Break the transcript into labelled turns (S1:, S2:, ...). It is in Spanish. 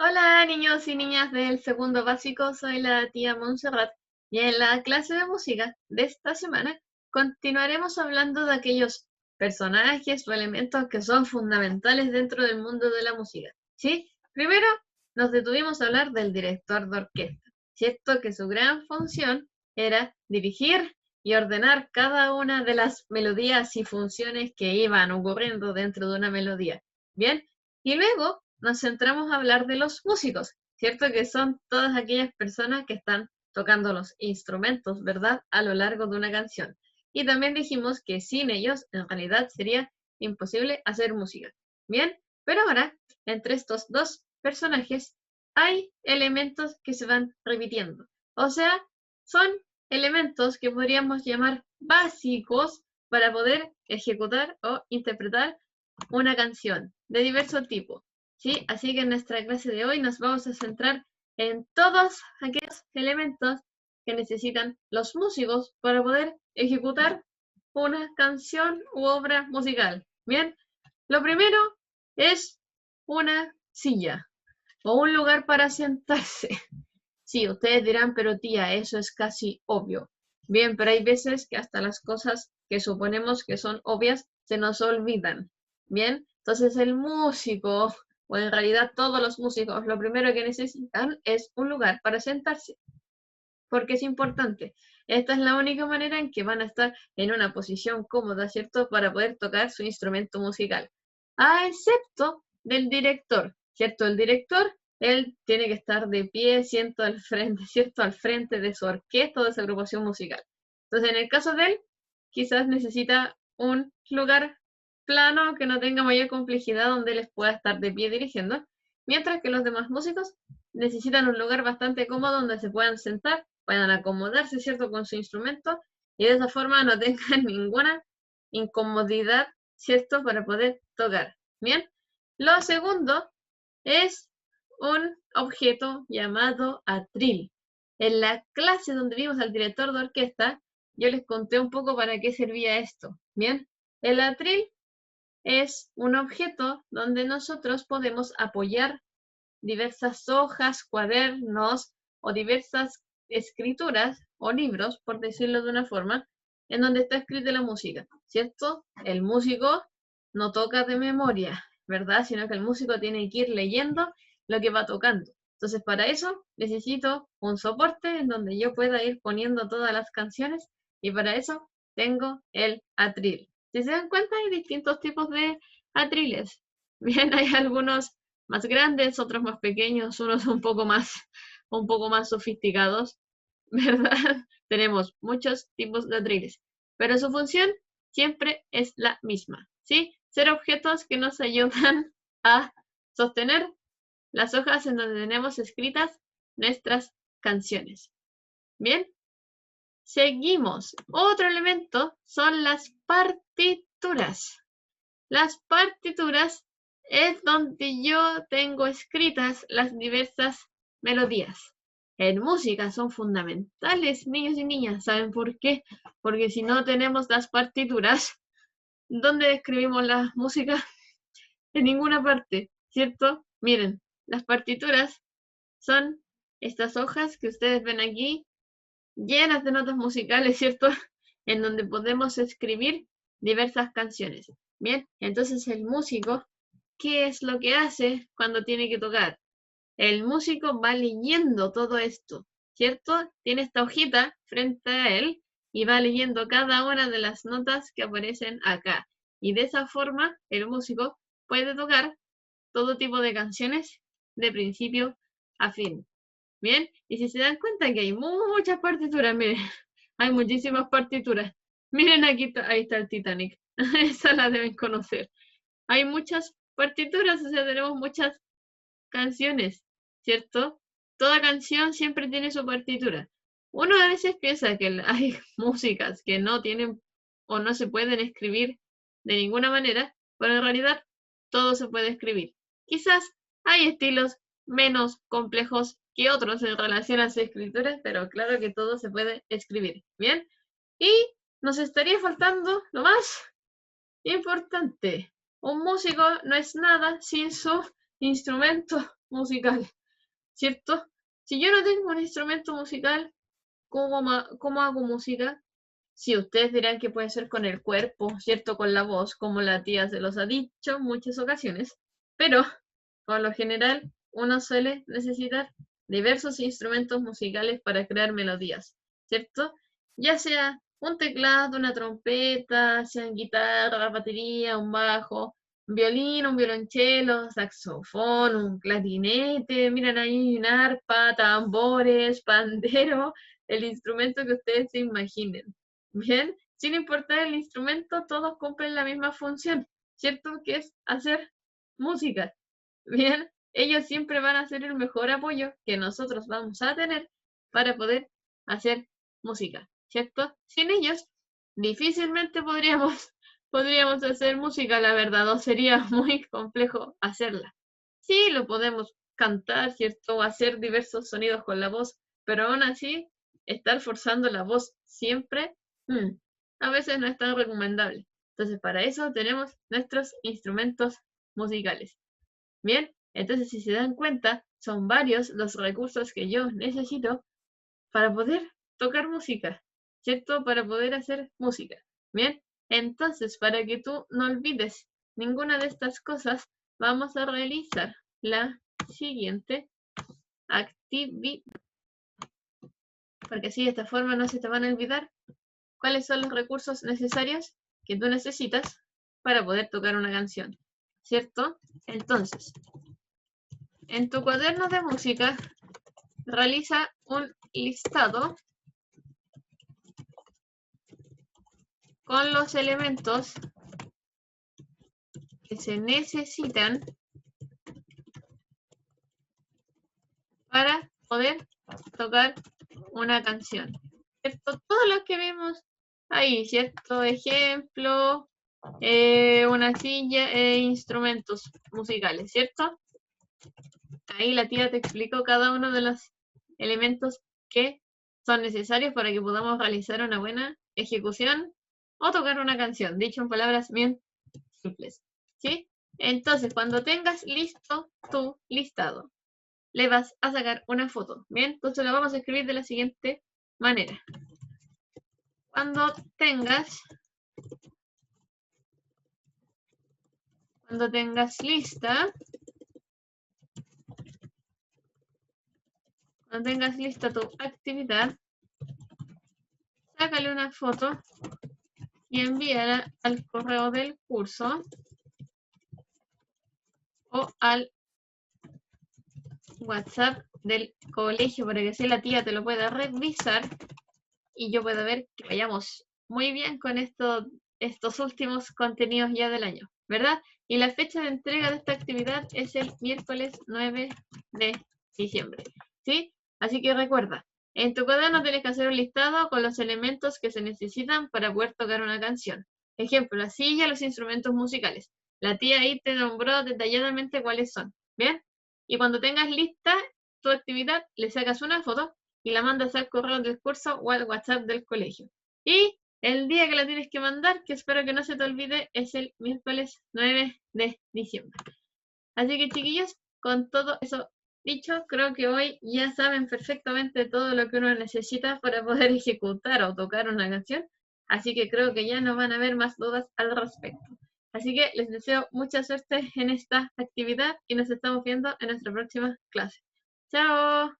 S1: Hola niños y niñas del segundo básico, soy la tía Montserrat y en la clase de música de esta semana continuaremos hablando de aquellos personajes o elementos que son fundamentales dentro del mundo de la música. ¿Sí? Primero nos detuvimos a hablar del director de orquesta, cierto que su gran función era dirigir y ordenar cada una de las melodías y funciones que iban ocurriendo dentro de una melodía. Bien, y luego nos centramos a hablar de los músicos, ¿cierto? Que son todas aquellas personas que están tocando los instrumentos, ¿verdad? A lo largo de una canción. Y también dijimos que sin ellos, en realidad, sería imposible hacer música. Bien, pero ahora, entre estos dos personajes, hay elementos que se van repitiendo. O sea, son elementos que podríamos llamar básicos para poder ejecutar o interpretar una canción de diverso tipo. ¿Sí? Así que en nuestra clase de hoy nos vamos a centrar en todos aquellos elementos que necesitan los músicos para poder ejecutar una canción u obra musical. Bien, lo primero es una silla o un lugar para sentarse. Sí, ustedes dirán, pero tía, eso es casi obvio. Bien, pero hay veces que hasta las cosas que suponemos que son obvias se nos olvidan. Bien, entonces el músico, o en realidad todos los músicos, lo primero que necesitan es un lugar para sentarse, porque es importante. Esta es la única manera en que van a estar en una posición cómoda, ¿cierto? Para poder tocar su instrumento musical. A excepto del director, ¿cierto? El director, él tiene que estar de pie, ¿cierto? Al frente, ¿cierto? Al frente de su orquesta o de su agrupación musical. Entonces, en el caso de él, quizás necesita un lugar plano que no tenga mayor complejidad donde les pueda estar de pie dirigiendo, mientras que los demás músicos necesitan un lugar bastante cómodo donde se puedan sentar, puedan acomodarse, ¿cierto?, con su instrumento y de esa forma no tengan ninguna incomodidad, ¿cierto?, para poder tocar. Bien, lo segundo es un objeto llamado atril. En la clase donde vimos al director de orquesta, yo les conté un poco para qué servía esto. Bien, el atril es un objeto donde nosotros podemos apoyar diversas hojas, cuadernos o diversas escrituras o libros, por decirlo de una forma, en donde está escrita la música, ¿cierto? El músico no toca de memoria, ¿verdad? Sino que el músico tiene que ir leyendo lo que va tocando. Entonces, para eso necesito un soporte en donde yo pueda ir poniendo todas las canciones y para eso tengo el atril. Si se dan cuenta, hay distintos tipos de atriles. Bien, hay algunos más grandes, otros más pequeños, unos un poco más sofisticados, ¿verdad? Tenemos muchos tipos de atriles, pero su función siempre es la misma, ¿sí? Ser objetos que nos ayudan a sostener las hojas en donde tenemos escritas nuestras canciones. Bien, seguimos. Otro elemento son las partituras. Las partituras es donde yo tengo escritas las diversas melodías. En música son fundamentales, niños y niñas. ¿Saben por qué? Porque si no tenemos las partituras, ¿dónde escribimos la música? En ninguna parte, ¿cierto? Miren, las partituras son estas hojas que ustedes ven aquí, llenas de notas musicales, ¿cierto? En donde podemos escribir diversas canciones. Bien, entonces el músico, ¿qué es lo que hace cuando tiene que tocar? El músico va leyendo todo esto, ¿cierto? Tiene esta hojita frente a él y va leyendo cada una de las notas que aparecen acá. Y de esa forma el músico puede tocar todo tipo de canciones de principio a fin. Bien, y si se dan cuenta que hay muchas partituras, miren, hay muchísimas partituras. Miren aquí, ahí está el Titanic. Esa la deben conocer. Hay muchas partituras, o sea, tenemos muchas canciones, ¿cierto? Toda canción siempre tiene su partitura. Uno a veces piensa que hay músicas que no tienen o no se pueden escribir de ninguna manera, pero en realidad todo se puede escribir. Quizás hay estilos menos complejos que otros en relación a su escritura, pero claro que todo se puede escribir. ¿Bien? Y nos estaría faltando lo más importante. Un músico no es nada sin su instrumento musical, ¿cierto? Si yo no tengo un instrumento musical, ¿cómo hago música? Sí, ustedes dirán que puede ser con el cuerpo, ¿cierto? Con la voz, como la tía se los ha dicho en muchas ocasiones, pero por lo general uno suele necesitar diversos instrumentos musicales para crear melodías, ¿cierto? Ya sea un teclado, una trompeta, sean guitarra, batería, un bajo, un violín, un violonchelo, saxofón, un clarinete, miren ahí un arpa, tambores, pandero, el instrumento que ustedes se imaginen. Bien, sin importar el instrumento, todos cumplen la misma función, ¿cierto? Que es hacer música. Bien, ellos siempre van a ser el mejor apoyo que nosotros vamos a tener para poder hacer música, ¿cierto? Sin ellos, difícilmente podríamos hacer música, la verdad, o sería muy complejo hacerla. Sí, lo podemos cantar, ¿cierto? O hacer diversos sonidos con la voz, pero aún así, estar forzando la voz siempre, a veces no es tan recomendable. Entonces, para eso tenemos nuestros instrumentos musicales. Bien, entonces si se dan cuenta, son varios los recursos que yo necesito para poder tocar música, ¿cierto? Para poder hacer música. Bien, entonces para que tú no olvides ninguna de estas cosas, vamos a realizar la siguiente actividad, porque así de esta forma no se te van a olvidar cuáles son los recursos necesarios que tú necesitas para poder tocar una canción, ¿cierto? Entonces, en tu cuaderno de música, realiza un listado con los elementos que se necesitan para poder tocar una canción, ¿cierto? Todo lo que vemos ahí, ¿cierto? Ejemplo, una silla e instrumentos musicales, ¿cierto? Ahí la tía te explicó cada uno de los elementos que son necesarios para que podamos realizar una buena ejecución o tocar una canción, dicho en palabras bien simples, ¿sí? Entonces, cuando tengas listo tu listado, le vas a sacar una foto, ¿bien? Entonces lo vamos a escribir de la siguiente manera. Cuando tengas lista tu actividad, sácale una foto y envíala al correo del curso o al WhatsApp del colegio para que así la tía te lo pueda revisar y yo pueda ver que vayamos muy bien con estos últimos contenidos ya del año, ¿verdad? Y la fecha de entrega de esta actividad es el miércoles 9 de diciembre, ¿sí? Así que recuerda, en tu cuaderno tienes que hacer un listado con los elementos que se necesitan para poder tocar una canción. Ejemplo, la silla, los instrumentos musicales. La tía ahí te nombró detalladamente cuáles son, ¿bien? Y cuando tengas lista tu actividad, le sacas una foto y la mandas al correo del curso o al WhatsApp del colegio. Y el día que la tienes que mandar, que espero que no se te olvide, es el miércoles 9 de diciembre. Así que chiquillos, con todo eso dicho, creo que hoy ya saben perfectamente todo lo que uno necesita para poder ejecutar o tocar una canción. Así que creo que ya no van a haber más dudas al respecto. Así que les deseo mucha suerte en esta actividad y nos estamos viendo en nuestra próxima clase. ¡Chao!